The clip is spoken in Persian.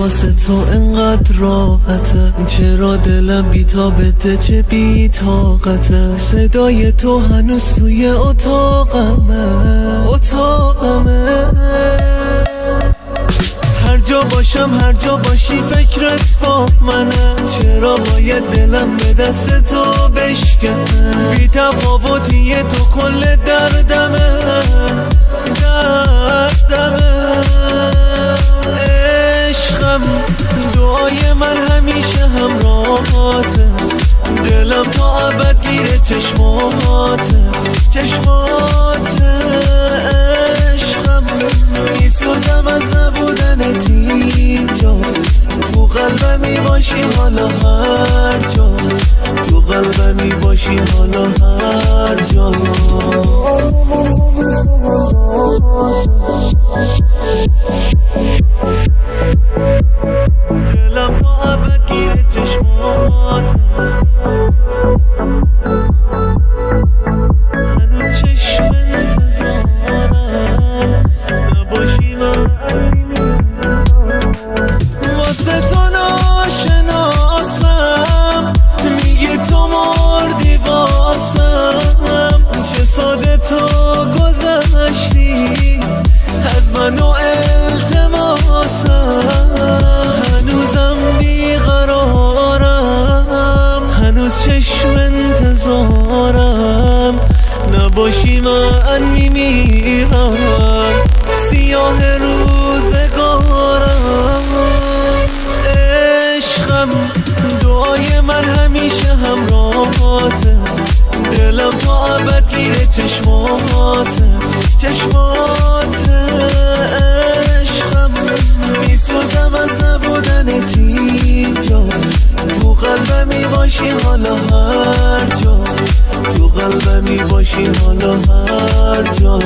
واسه تو انقدر راحته، چرا دلم بی‌تابته چه بی‌طاقته. صدای تو هنوز توی اتاقمه هر جا باشم هر جا باشی فکرت با منه. چرا باید دلم به دست تو بشکنه؟ بی تفاوتیه تو کل دردمه عشقم. دعای من همیشه همراهاته، دلم تا ابد گیره چشماته عشقم. میسوزم از نبودنت اینجا، تو قلبمی باشی حالا هر جا، تو قلبمی باشی حالا هر جا. دلم تا ابد گیره چشماته، هنوز چشم انتظارم نباشی من. واسه تو ناشناسم، میگی تو مردی واسم. چه ساده تو گذشتی از من و التماسم. هنوزم بیقرارم، هنوز چشم انتظارم نباشی من میمیرم. سیاه روزگارم عشقم. دعای من همیشه همراهاته، دلم تا ابد گیره چشماته عشقم. میسوزم از نبودنت اینجا، تو قلبمی باشی حالا هر جا، تو قلبمی باشی حالا هر جا.